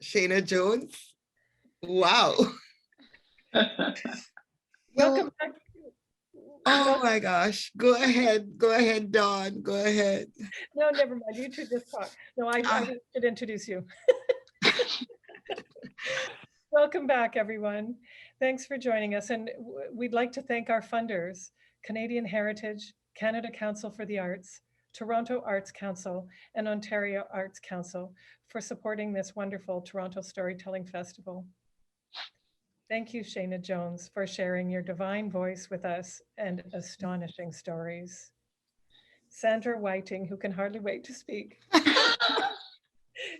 Shayna Jones. Wow. Welcome No, back. oh my gosh. Go ahead. Go ahead, Dawn. Go ahead. No, never mind. You two just talk. No, I Ah, really should introduce you. Welcome back, everyone. Thanks for joining us. And we'd like to thank our funders, Canadian Heritage, Canada Council for the Arts, Toronto Arts Council, and Ontario Arts Council for supporting this wonderful Toronto Storytelling Festival. Thank you, Shayna Jones, for sharing your divine voice with us and astonishing stories. Sandra Whiting, who can hardly wait to speak,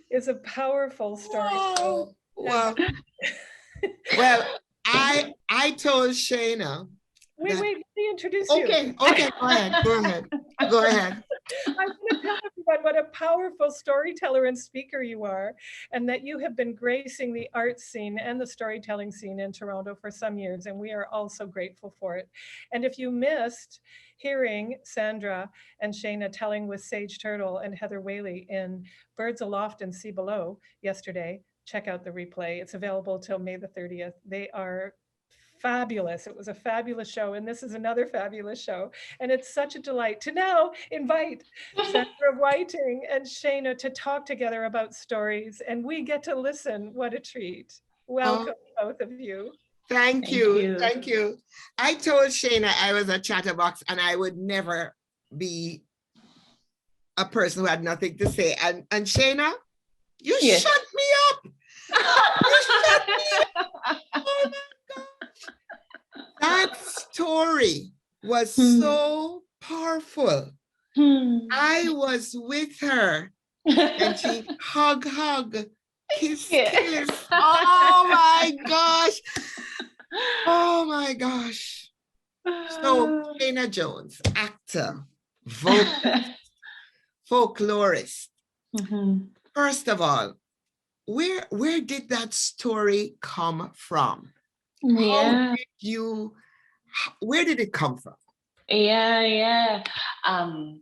is a powerful storyteller. wow. And Wow. Well, I told Shayna wait, that wait, let me introduce you. okay, okay, go ahead. Go ahead. Go ahead. I want to tell everyone what a powerful storyteller and speaker you are, and that you have been gracing the arts scene and the storytelling scene in Toronto for some years, and we are all so grateful for it. And if you missed hearing Sandra and Shayna telling with Sage Turtle and Heather Whaley in Birds Aloft and Sea Below yesterday, check out the replay. It's available till May the 30th. They are fabulous. It was a fabulous show, and this is another fabulous show. And it's such a delight to now invite Sandra Whiting and Shayna to talk together about stories, and we get to listen. What a treat. Oh, Welcome, both of you. thank Thank you. you. Thank you. I told Shayna I was a chatterbox and I would never be a person who had nothing to say. And Shayna, you Yes. shut me up. You shut me up. Oh my God. That story was so powerful. I was with her and she hug, kiss, Yeah. kiss. Oh my gosh. Oh my gosh. So Shayna Jones, actor, vocalist, folklorist. Mhm. First of all, where did that story come from? How Yeah, did you, where did it come from? yeah.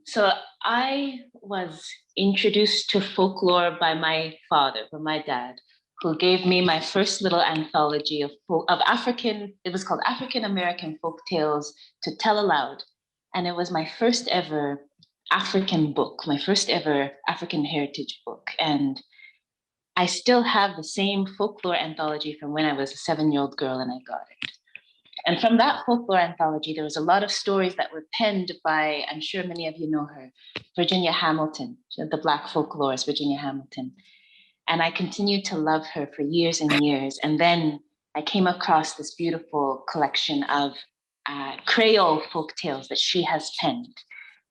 So I was introduced to folklore by my father, by my dad, who gave me my first little anthology of African. It was called African American Folk Tales to Tell Aloud, and it was my first ever African book, my first ever African heritage book, and I still have the same folklore anthology from when I was a 7-year-old girl and I got it. And from that folklore anthology, there was a lot of stories that were penned by, I'm sure many of you know her, Virginia Hamilton, the Black folklorist, Virginia Hamilton. And I continued to love her for years and years. And then I came across this beautiful collection of Creole folk tales that she has penned.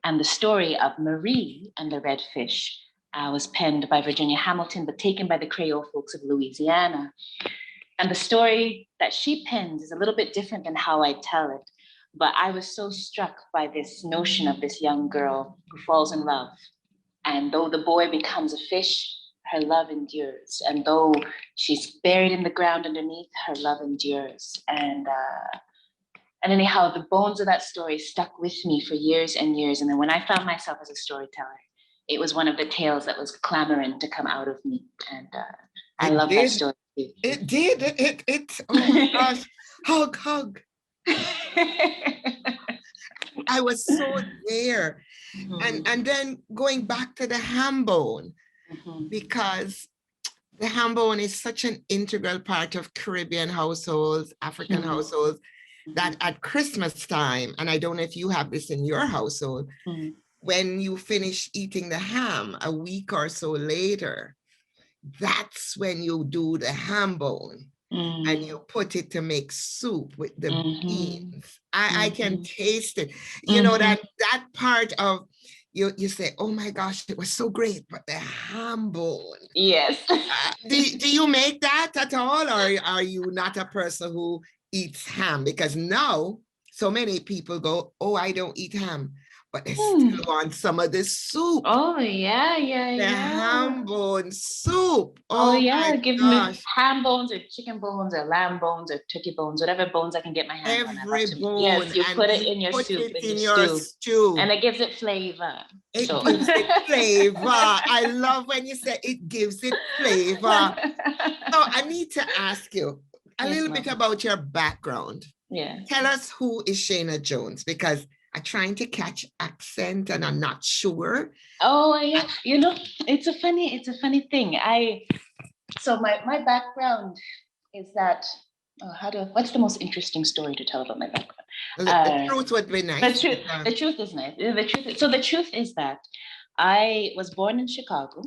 And the story of Marie and the Redfish was penned by Virginia Hamilton, but taken by the Creole folks of Louisiana. And the story that she pens is a little bit different than how I tell it. But I was so struck by this notion of this young girl who falls in love. And though the boy becomes a fish, her love endures. And though she's buried in the ground underneath, her love endures. And anyhow, the bones of that story stuck with me for years and years. And then when I found myself as a storyteller, it was one of the tales that was clamoring to come out of me. And I It love that did. story. It did. Oh my gosh. Hug. I was so there. And then going back to the Hambone, because the Hambone is such an integral part of Caribbean households, African households, that at Christmas time, and I don't know if you have this in your household, when you finish eating the ham a week or so later, that's when you do the ham bone and you put it to make soup with the beans. I can taste it. You know, that part of you say, oh my gosh, it was so great, but the ham bone. Yes. Do you make that at all, or are you not a person who eats ham? Because now so many people go, oh, I don't eat ham. but they still want some of this soup. Oh, yeah, The Hambone soup. Oh, Oh yeah. my Give gosh. me ham bones or chicken bones or lamb bones or turkey bones, whatever bones I can get my hands on. I love Every to. bone, Yes, you and put it you in your put soup, it in in your your stew, stew. and it gives it flavor. It So. gives it flavor. I love when you say it gives it flavor. So I need to ask you a Yes, little ma'am. bit about your background. Yeah. Tell us, who is Shayna Jones? Because I'm trying to catch accent and I'm not sure. Oh, yeah. You know, it's a funny thing. So my background is that, what's the most interesting story to tell about my background? The truth would be nice. The truth is nice. The truth is that I was born in Chicago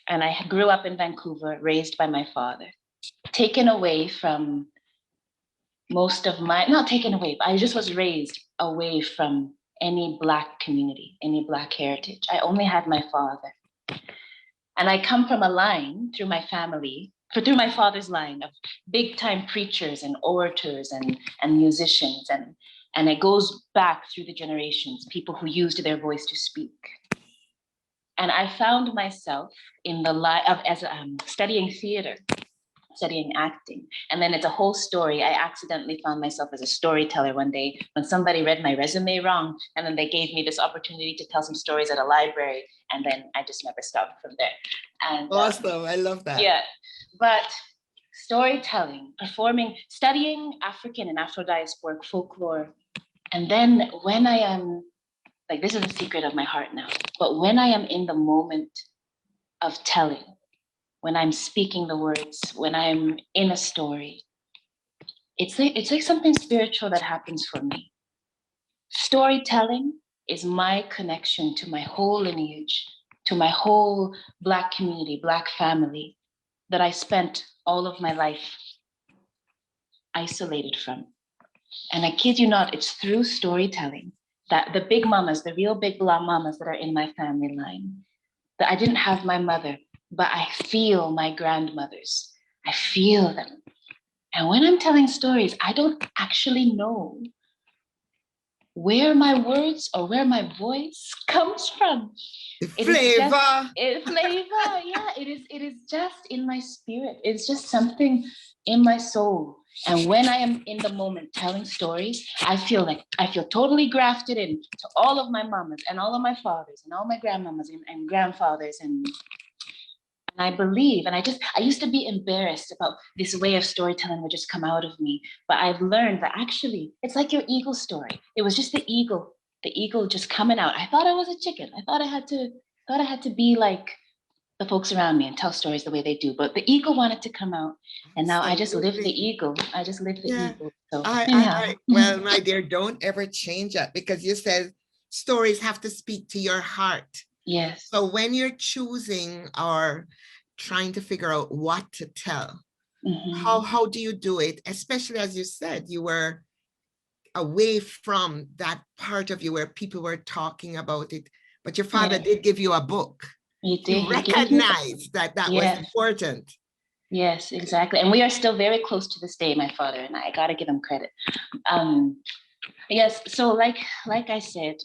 and I grew up in Vancouver, raised by my father, taken away from not taken away, but I just was raised away from any Black community, any Black heritage. I only had my father. And I come from a line through my family, through my father's line of big time preachers and orators and musicians. And it goes back through the generations, people who used their voice to speak. And I found myself in the studying theater, studying acting. And then it's a whole story. I accidentally found myself as a storyteller one day when somebody read my resume wrong. And then they gave me this opportunity to tell some stories at a library. And then I just never stopped from there. And awesome. I love that. Yeah. But storytelling, performing, studying African and Afro-diasporic folklore. And then when I am, like, this is a secret of my heart now, but when I am in the moment of telling, when I'm speaking the words, when I'm in a story, it's like something spiritual that happens for me. Storytelling is my connection to my whole lineage, to my whole Black community, Black family that I spent all of my life isolated from. And I kid you not, it's through storytelling that the big mamas, the real big Black mamas that are in my family line, that I didn't have my mother, but I feel my grandmothers. I feel them. And when I'm telling stories, I don't actually know where my words or where my voice comes from. Flavor. Flavor, yeah. It is just in my spirit. It's just something in my soul. And when I am in the moment telling stories, I feel totally grafted in to all of my mamas and all of my fathers and all my grandmamas and grandfathers and I believe, and I used to be embarrassed about this way of storytelling would just come out of me. But I've learned that actually it's like your eagle story. It was just the eagle just coming out. I thought I was a chicken. I thought I had to be like the folks around me and tell stories the way they do. But the eagle wanted to come out. And now I just live the eagle. I just live the eagle. So well, my dear, don't ever change that, because you said stories have to speak to your heart. Yes. So when you're choosing or trying to figure out what to tell, how do you do it? Especially as you said, you were away from that part of you where people were talking about it, but your father did give you a book. He did. He recognized that was important. Yes, exactly. And we are still very close to this day, my father and I got to give him credit. Yes. So like I said,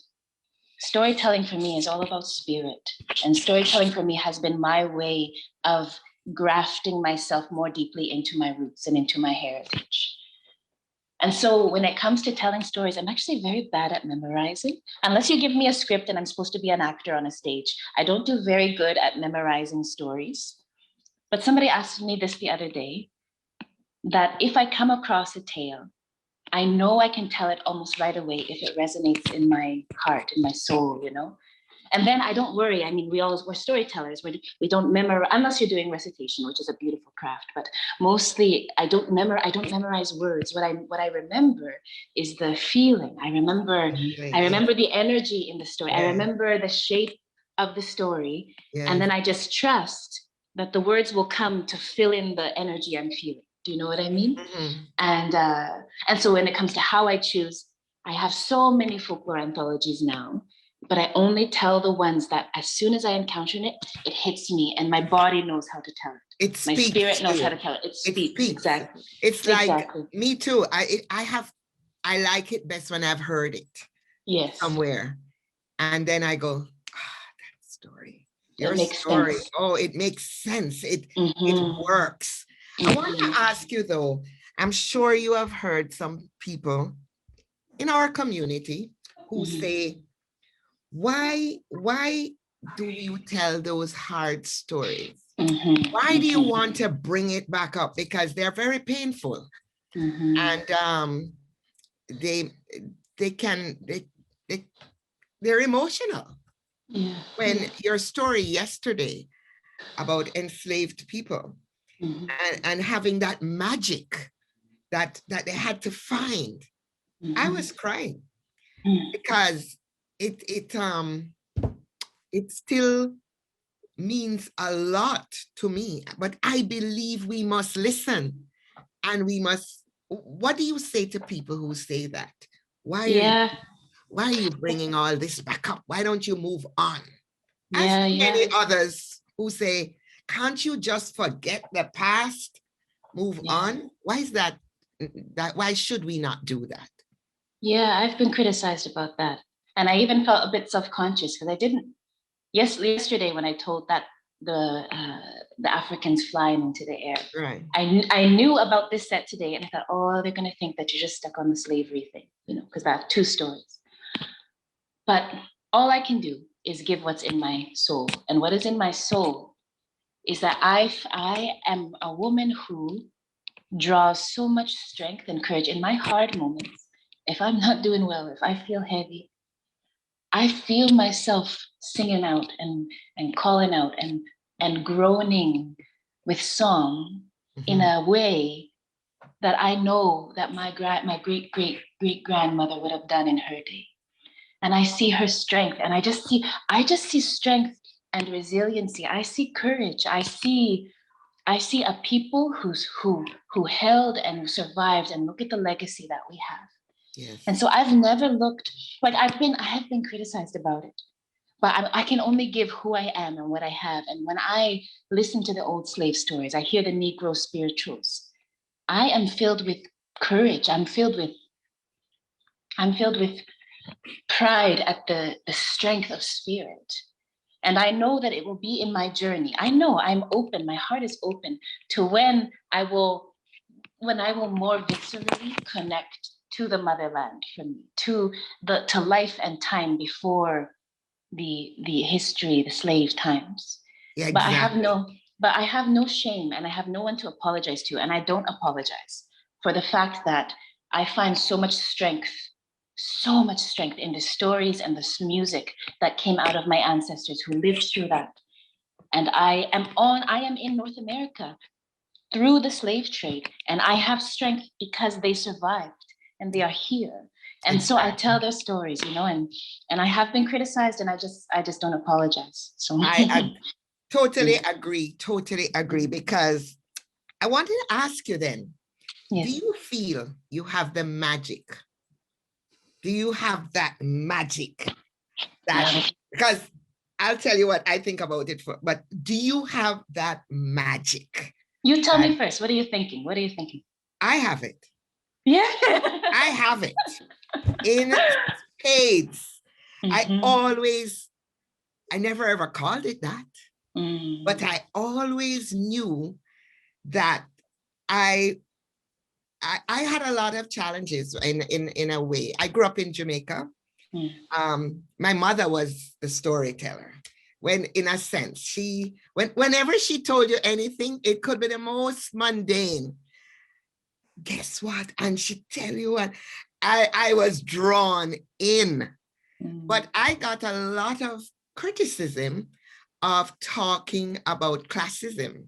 storytelling for me is all about spirit. And storytelling for me has been my way of grafting myself more deeply into my roots and into my heritage. And so when it comes to telling stories, I'm actually very bad at memorizing. Unless you give me a script and I'm supposed to be an actor on a stage, I don't do very good at memorizing stories. But somebody asked me this the other day, that if I come across a tale, I know I can tell it almost right away if it resonates in my heart, in my soul, you know? And then I don't worry. I mean, we're storytellers. We don't memorize, unless you're doing recitation, which is a beautiful craft. But mostly, I don't memorize words. What I remember is the feeling. I remember the energy in the story. I remember the shape of the story, and then I just trust that the words will come to fill in the energy I'm feeling. Do you know what I mean? And so when it comes to how I choose, I have so many folklore anthologies now. But I only tell the ones that as soon as I encounter it, it hits me and my body knows how to tell it. My spirit knows how to tell it. It speaks. Exactly. It's like me too. I like it best when I've heard it. Yes. Somewhere. And then I go, that story, your It makes story. sense. Oh, it makes sense. It Mhm. works. I want to ask you though, I'm sure you have heard some people in our community who say, why do you tell those hard stories? Why do you want to bring it back up? Because they're very painful. And they're emotional. Yeah. When your story yesterday about enslaved people and having that magic that they had to find, I was crying because it still means a lot to me. But I believe we must listen, and we must. What do you say to people who say that? Why are you bringing all this back up? Why don't you move on? As many others who say, can't you just forget the past, move on? Why is that? Why should we not do that? Yeah, I've been criticized about that. And I even felt a bit self-conscious because I didn't, yesterday when I told that the Africans flying into the air, right? I knew about this set today, and I thought, oh, they're going to think that you're just stuck on the slavery thing, because I have two stories. But all I can do is give what's in my soul. And what is in my soul is that I am a woman who draws so much strength and courage in my hard moments. If I'm not doing well, if I feel heavy, I feel myself singing out and calling out and groaning with song in a way that I know that my great grandmother would have done in her day. And I see her strength, and I just see strength and resiliency. I see courage. I see a people who held and survived, and look at the legacy that we have. Yes. And so I've never looked like I have been criticized about it, but I can only give who I am and what I have. And when I listen to the old slave stories, I hear the Negro spirituals. I am filled with courage. I'm filled with pride at the strength of spirit. And I know that it will be in my journey. I know I'm open. My heart is open to when I will more viscerally connect to the motherland for me, to life and time before the history, the slave times. Yeah, exactly. But I have no shame, and I have no one to apologize to, and I don't apologize for the fact that I find so much strength in the stories and the music that came out of my ancestors who lived through that. And I am in North America through the slave trade, and I have strength because they survived and they are here. And so I tell their stories, and I have been criticized, and I just don't apologize. So I totally agree, because I wanted to ask you then, do you feel you have the magic? Do you have that magic? Because I'll tell you what I think about it, but do you have that magic? You tell me first. What are you thinking? I have it. Yeah. I have it in spades. I never ever called it that, but I always knew that I had a lot of challenges in a way. I grew up in Jamaica. My mother was the storyteller. When, in a sense, whenever she told you anything, it could be the most mundane. Guess what? And she'd tell you what, I was drawn in. But I got a lot of criticism of talking about classism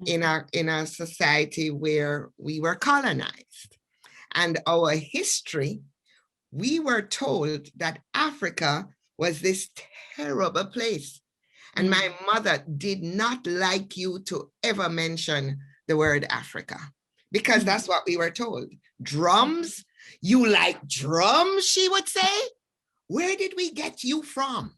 in a society where we were colonized. And our history, we were told that Africa was this terrible place. And my mother did not like you to ever mention the word Africa, because that's what we were told. Drums? You like drums, she would say? Where did we get you from?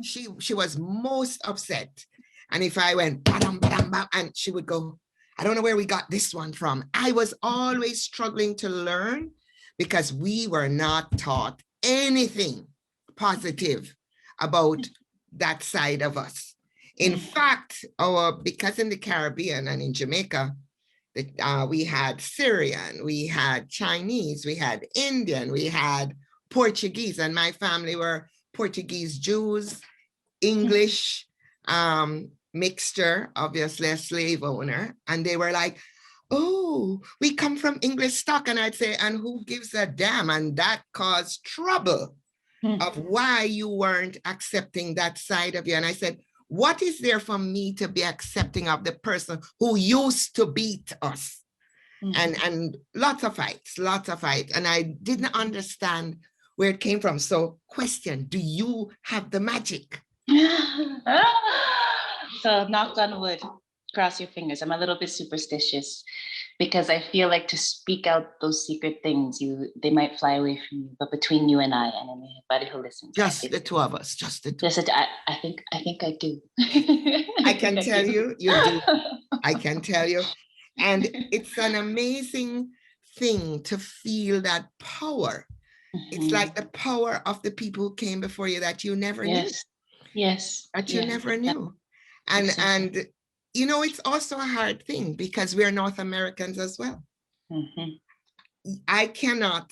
She was most upset. And if I went, ba-dum, ba-dum, ba, and she would go, I don't know where we got this one from. I was always struggling to learn because we were not taught anything positive about that side of us. In fact, because in the Caribbean and in Jamaica, we had Syrian, we had Chinese, we had Indian, we had Portuguese, and my family were Portuguese Jews, English, mixture, obviously a slave owner. And they were like, oh, we come from English stock. And I'd say, and who gives a damn? And that caused trouble of why you weren't accepting that side of you. And I said, what is there for me to be accepting of the person who used to beat us? And lots of fights. And I didn't understand where it came from. So question, do you have the magic? So knock on wood, cross your fingers. I'm a little bit superstitious because I feel like to speak out those secret things, they might fly away from you. But between you and I and anybody who listens, just the two of us, I think I do. I can tell you, you do. I can tell you. And it's an amazing thing to feel that power. It's like the power of the people who came before you that you never knew. Yes. That you never knew. And you know, it's also a hard thing because we're North Americans as well. I cannot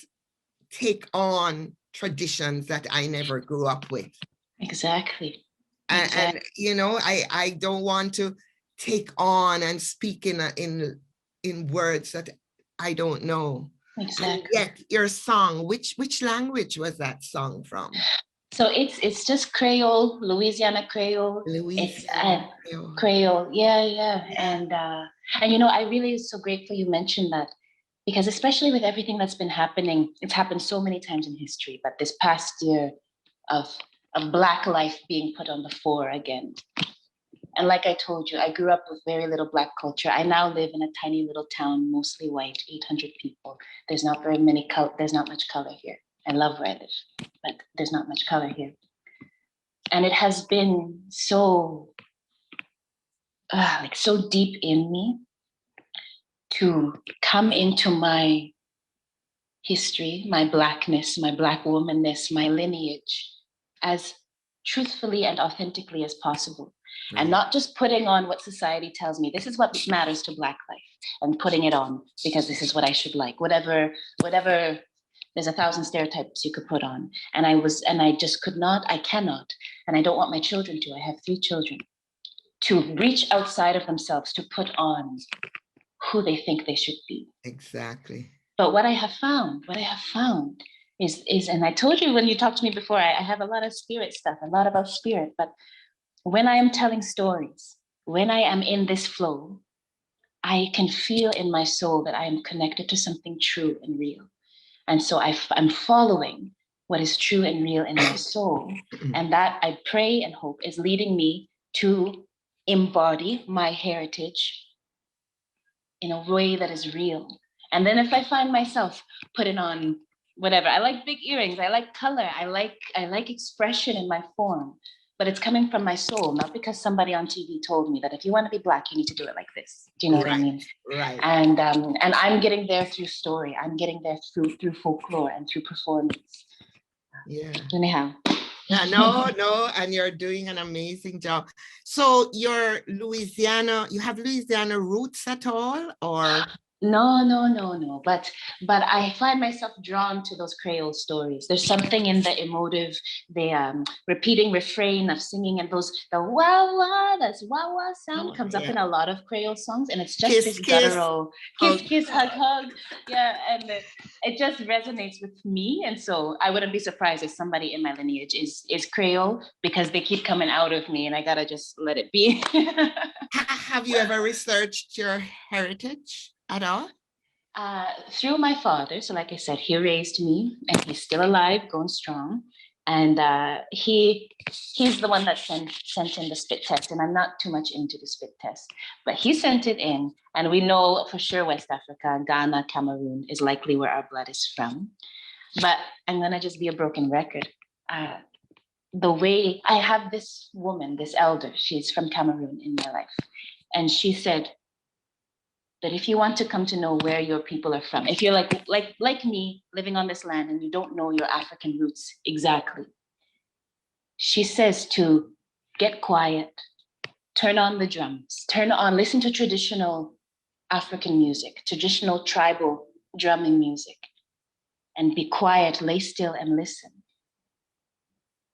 take on traditions that I never grew up with. Exactly. And you know, I don't want to take on and speak in words that I don't know. Exactly. And yet your song, which language was that song from? So it's just Creole, Louisiana Creole. Louisiana Creole. Creole, yeah. And you know, I really am so grateful you mentioned that, because especially with everything that's been happening, it's happened so many times in history, but this past year of Black life being put on the fore again. And like I told you, I grew up with very little Black culture. I now live in a tiny little town, mostly white, 800 people. There's not much color here. I love where I live, but there's not much color here. And it has been so deep in me to come into my history, my Blackness, my Black womanness, my lineage as truthfully and authentically as possible. And not just putting on what society tells me, this is what matters to Black life, and putting it on because this is what I should like, whatever, there's 1,000 stereotypes you could put on. And I just cannot, and I don't want my children to, I have 3 children, to reach outside of themselves, to put on who they think they should be. Exactly. But what I have found is, and I told you when you talked to me before, I have a lot of spirit stuff, a lot about spirit, but when I am telling stories, when I am in this flow, I can feel in my soul that I am connected to something true and real. And so I'm following what is true and real in my soul. And that, I pray and hope, is leading me to embody my heritage in a way that is real. And then if I find myself putting on whatever, I like big earrings, I like color, I like expression in my form, but it's coming from my soul, not because somebody on TV told me that if you want to be Black, you need to do it like this. Do you know what I mean? Right. And I'm getting there through story. I'm getting there through folklore and through performance. Yeah. Anyhow. Yeah, no, and you're doing an amazing job. So you're Louisiana, you have Louisiana roots at all, or? No. But I find myself drawn to those Creole stories. There's something in the emotive, the repeating refrain of singing, and the wah wah sound comes up in a lot of Creole songs, and it's just this guttural kiss, hug. Yeah, and it just resonates with me. And so I wouldn't be surprised if somebody in my lineage is Creole, because they keep coming out of me, and I gotta just let it be. Have you ever researched your heritage at all? Through my father. So like I said, he raised me, and he's still alive, going strong. And he's the one that sent in the spit test. And I'm not too much into the spit test, but he sent it in. And we know for sure West Africa, Ghana, Cameroon is likely where our blood is from. But I'm gonna just be a broken record. The way I have this woman, this elder, she's from Cameroon in my life. And she said that if you want to come to know where your people are from, if you're like me, living on this land, and you don't know your African roots exactly, she says to get quiet, turn on the drums, listen to traditional African music, traditional tribal drumming music, and be quiet, lay still and listen.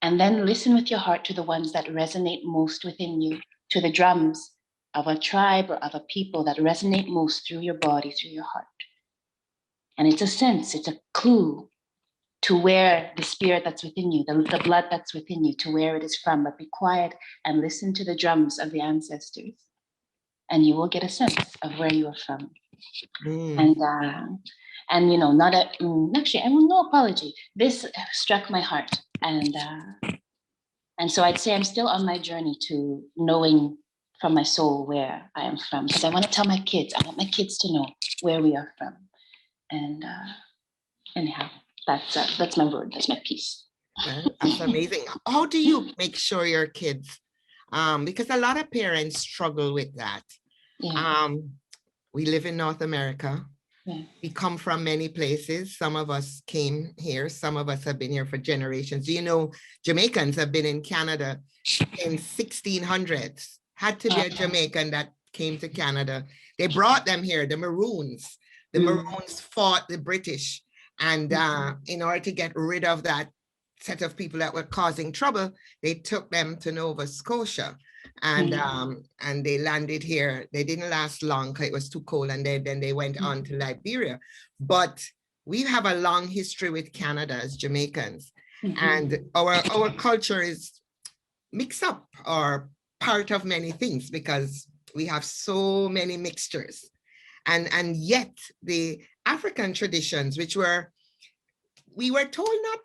And then listen with your heart to the ones that resonate most within you, to the drums of a tribe or of a people that resonate most through your body, through your heart. And it's a sense, it's a clue to where the spirit that's within you, the blood that's within you, to where it is from. But be quiet and listen to the drums of the ancestors, and you will get a sense of where you are from. And you know, actually, I will no apology. This struck my heart, and so I'd say I'm still on my journey to knowing from my soul where I am from, because I want to tell my kids. I want my kids to know where we are from. And anyhow, that's my word. That's my piece. That's amazing. How do you make sure your kids? Because a lot of parents struggle with that. Yeah. We live in North America. Yeah. We come from many places. Some of us came here. Some of us have been here for generations. You know, Jamaicans have been in Canada in 1600s. Had to be a Jamaican that came to Canada. They brought them here, the Maroons. The Maroons fought the British. And in order to get rid of that set of people that were causing trouble, they took them to Nova Scotia. And they landed here. They didn't last long because it was too cold, and then they went on to Liberia. But we have a long history with Canada as Jamaicans, and our culture is mixed up or part of many things because we have so many mixtures, and yet the African traditions, which we were told not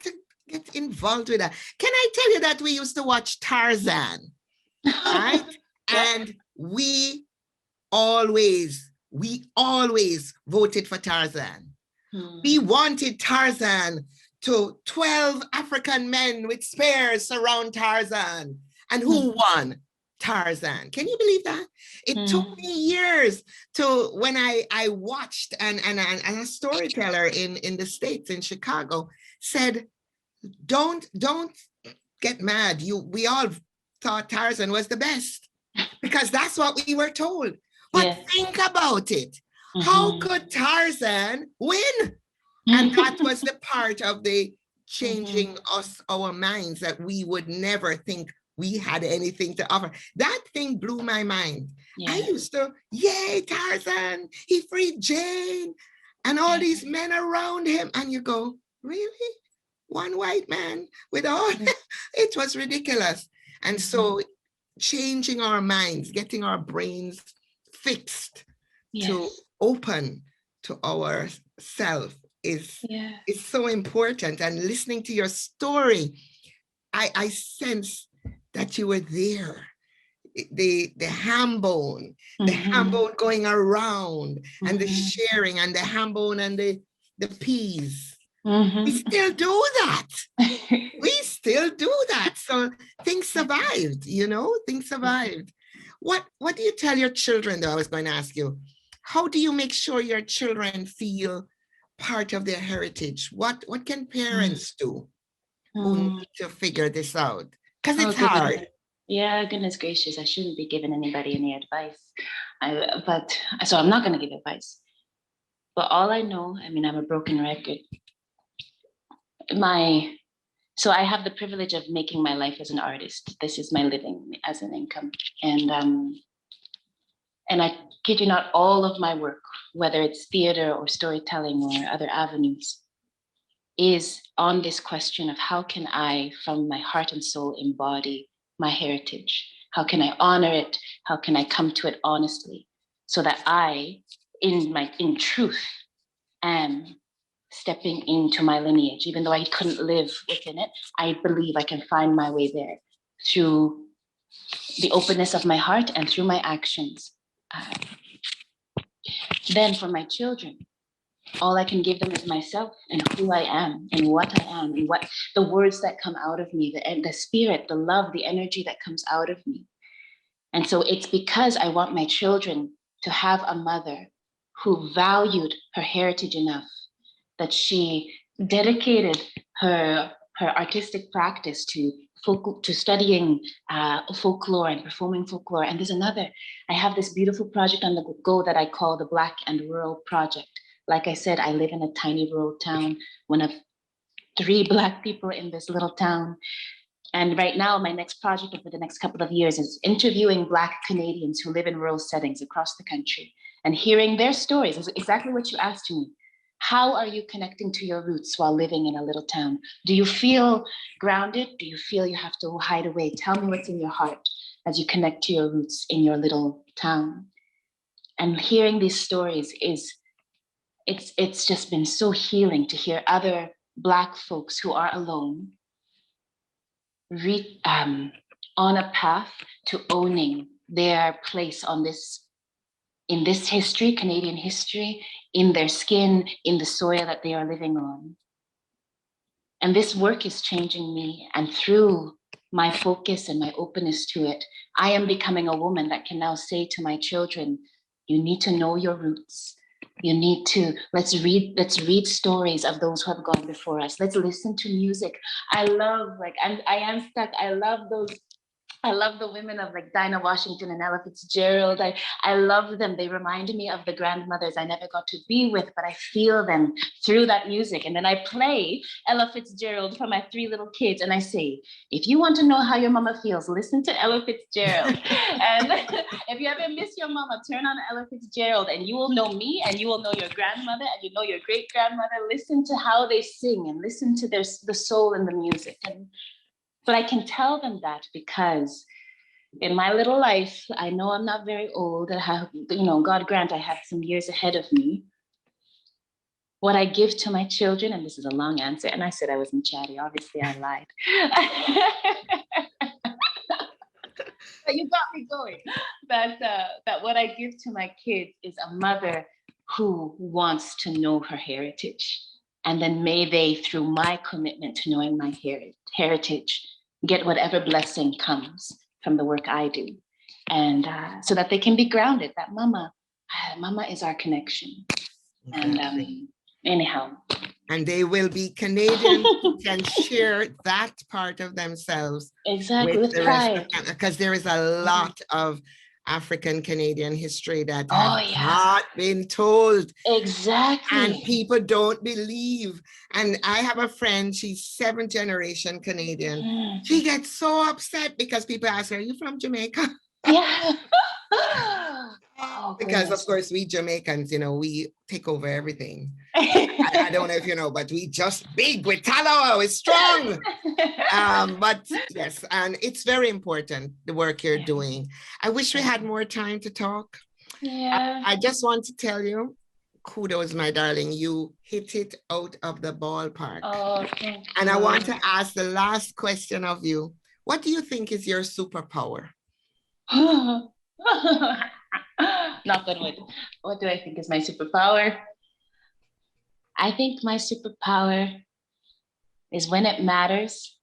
to get involved with that. Can I tell you that we used to watch Tarzan, right? And we always voted for Tarzan. We wanted Tarzan to 12 African men with spears surround Tarzan. And who won? Tarzan. Can you believe that? It took me years to when I watched and a storyteller in the States, in Chicago, said, don't get mad. We all thought Tarzan was the best because that's what we were told. But think about it. How could Tarzan win? And that was the part of the changing our minds, that we would never think we had anything to offer. That thing blew my mind. I used to, yay, Tarzan, he freed Jane and all these men around him. And you go, really? One white man with all, it was ridiculous. And so changing our minds, getting our brains fixed to open to our self is so important. And listening to your story, I sense that you were there. The Hambone, the Hambone going around and the sharing and the Hambone and the peas. We still do that. We still do that. So things survived, things survived. What do you tell your children, though? I was going to ask you, how do you make sure your children feel part of their heritage? What can parents do who need to figure this out? Because it's hard. Yeah, goodness gracious, I shouldn't be giving anybody any advice. So I'm not going to give advice. But all I know, I'm a broken record. So I have the privilege of making my life as an artist. This is my living as an income. And I kid you not, all of my work, whether it's theater or storytelling or other avenues, is on this question of how can I, from my heart and soul, embody my heritage? How can I honor it? How can I come to it honestly? So that I, in truth, am stepping into my lineage. Even though I couldn't live within it, I believe I can find my way there through the openness of my heart and through my actions. Then for my children, all I can give them is myself and who I am and what I am and what the words that come out of me, the spirit, the love, the energy that comes out of me. And so it's because I want my children to have a mother who valued her heritage enough that she dedicated her her artistic practice to studying folklore and performing folklore. And there's another, I have this beautiful project on the go that I call the Black and Rural Project. Like I said, I live in a tiny rural town, one of 3 Black people in this little town. And right now, my next project over the next couple of years is interviewing Black Canadians who live in rural settings across the country and hearing their stories. Is exactly what you asked me. How are you connecting to your roots while living in a little town? Do you feel grounded? Do you feel you have to hide away? Tell me what's in your heart as you connect to your roots in your little town. And hearing these stories it's just been so healing to hear other Black folks who are alone on a path to owning their place in this history, Canadian history, in their skin, in the soil that they are living on. And this work is changing me. And through my focus and my openness to it, I am becoming a woman that can now say to my children, you need to know your roots. You need to, let's read stories of those who have gone before us. Let's listen to music. I am stuck. I love the women of like Dinah Washington and Ella Fitzgerald. I love them. They remind me of the grandmothers I never got to be with, but I feel them through that music. And then I play Ella Fitzgerald for my 3 little kids. And I say, if you want to know how your mama feels, listen to Ella Fitzgerald. And if you ever miss your mama, turn on Ella Fitzgerald and you will know me and you will know your grandmother and you know your great grandmother. Listen to how they sing and listen to the soul in the music. But I can tell them that because in my little life, I know I'm not very old. I have, God grant I have some years ahead of me. What I give to my children, and this is a long answer, and I said I wasn't chatty, obviously I lied. But you got me going. That what I give to my kids is a mother who wants to know her heritage. And then may they, through my commitment to knowing my heritage, get whatever blessing comes from the work I do. And so that they can be grounded, that mama is our connection. And anyhow. And they will be Canadians who can share that part of themselves exactly with the pride. rest of Canada, because there is a lot of African Canadian history that has not been told. Exactly. And people don't believe. And I have a friend, she's 7th generation Canadian. She gets so upset because people ask her, are you from Jamaica? Yeah. Because of course we Jamaicans, we take over everything. I don't know if you know, but we just big with tallow, it's strong. But yes, and it's very important, the work you're doing. I wish we had more time to talk. Yeah. I just want to tell you, kudos, my darling, you hit it out of the ballpark. Oh, thank you. And I want to ask the last question of you. What do you think is your superpower? Knock on wood. What do I think is my superpower? I think my superpower is when it matters,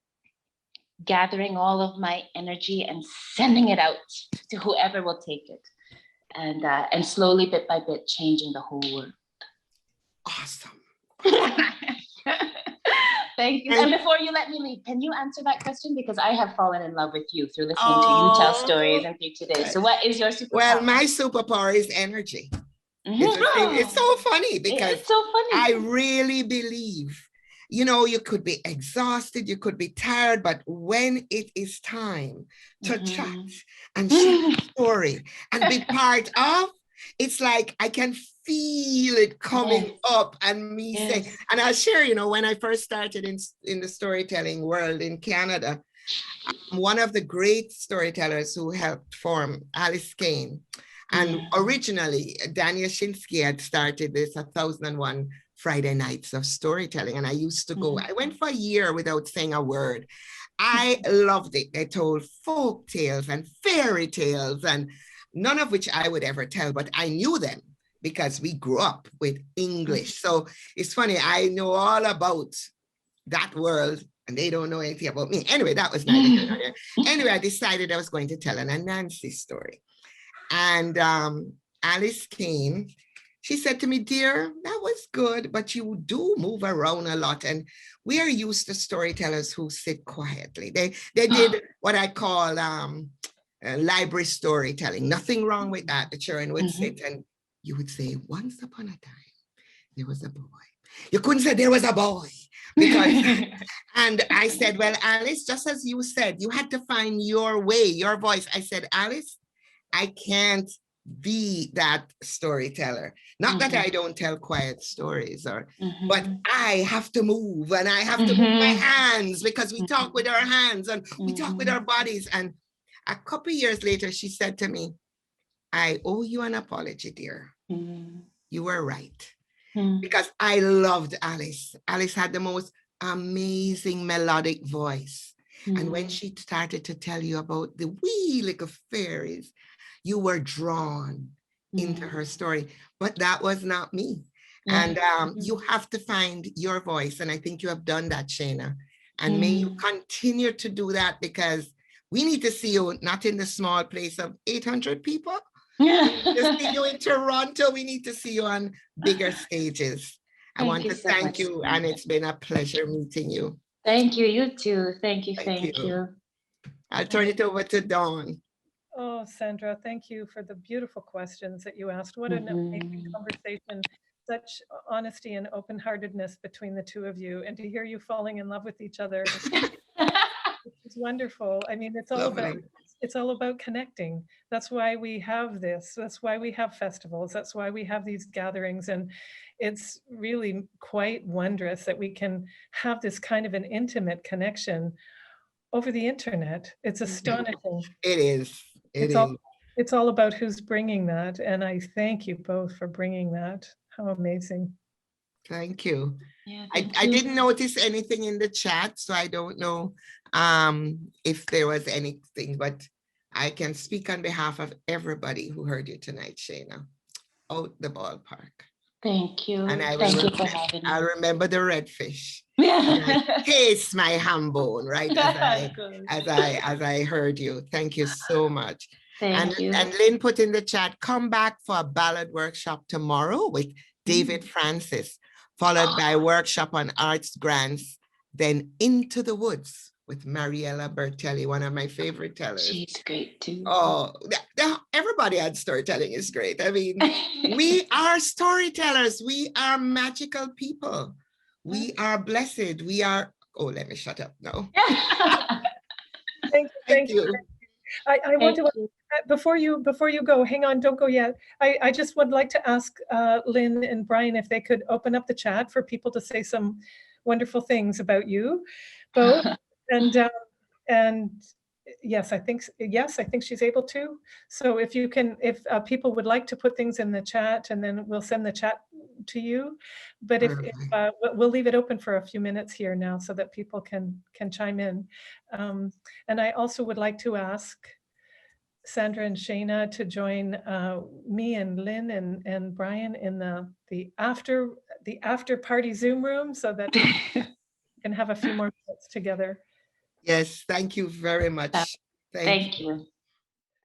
gathering all of my energy and sending it out to whoever will take it. And slowly, bit by bit, changing the whole world. Awesome. Thank you. And before you let me leave, can you answer that question? Because I have fallen in love with you through listening to you tell stories and through today. So what is your superpower? Well, my superpower is energy. It's so funny because it's so funny. I really believe, you could be exhausted, you could be tired, but when it is time to chat and share a story and be part of, it's like I can feel it coming up and me saying, and I'll share, when I first started in the storytelling world in Canada, one of the great storytellers who helped form Alice Kane. And originally, Daniel Shinsky had started this 1001 Friday nights of storytelling. And I used to go, I went for a year without saying a word. I loved it. They told folk tales and fairy tales, and none of which I would ever tell, but I knew them because we grew up with English. So it's funny, I know all about that world and they don't know anything about me. Anyway, that was neither here nor there. Anyway, I decided I was going to tell an Anansi story. And Alice Kane, she said to me, dear, that was good, but you do move around a lot. And we are used to storytellers who sit quietly. They did what I call library storytelling. Nothing wrong with that. The children would sit and you would say, once upon a time, there was a boy. You couldn't say there was a boy because, and I said, well, Alice, just as you said, you had to find your way, your voice. I said, Alice, I can't be that storyteller. Not that I don't tell quiet stories, but I have to move and I have to move my hands because we talk with our hands and we talk with our bodies. And a couple of years later, she said to me, I owe you an apology, dear. You were right. Because I loved Alice. Alice had the most amazing melodic voice. And when she started to tell you about the wee little fairies, you were drawn into her story. But that was not me. And you have to find your voice. And I think you have done that, Shana. And may you continue to do that, because we need to see you not in the small place of 800 people. We need to see you in Toronto. We need to see you on bigger stages. I want to thank you, and it's been a pleasure meeting you. Thank you. You too. Thank you. Thank you. I'll turn it over to Dawn. Oh, Sandra, thank you for the beautiful questions that you asked. What an amazing conversation. Such honesty and open-heartedness between the two of you, and to hear you falling in love with each other. It's wonderful. I mean, it's all about connecting. That's why we have this. That's why we have festivals. That's why we have these gatherings. And it's really quite wondrous that we can have this kind of an intimate connection over the internet. It's astonishing. It is. It's all about who's bringing that. And I thank you both for bringing that. How amazing. Thank you. Yeah, I didn't notice anything in the chat, so I don't know if there was anything, but I can speak on behalf of everybody who heard you tonight, Shana. Out the ballpark. Thank you. And Thank you for having me. I remember the redfish. I taste my hambone, right? As I heard you. Thank you so much. Thank you. And Lynn put in the chat, come back for a ballad workshop tomorrow with David Francis, followed by a workshop on arts grants, then Into the Woods with Mariella Bertelli, one of my favorite tellers. She's great too. Oh, everybody at storytelling is great. I mean, we are storytellers. We are magical people. We are blessed. We are, oh, let me shut up now. Thank you. I want to, before you go, hang on, don't go yet. I just would like to ask Lynn and Brian if they could open up the chat for people to say some wonderful things about you both. And yes, I think she's able to. So if you can, if people would like to put things in the chat, and then we'll send the chat to you. But if we'll leave it open for a few minutes here now so that people can chime in. And I also would like to ask Sandra and Shana to join me and Lynn and Brian in the after party Zoom room so that we can have a few more minutes together. Yes, thank you very much. Thank you.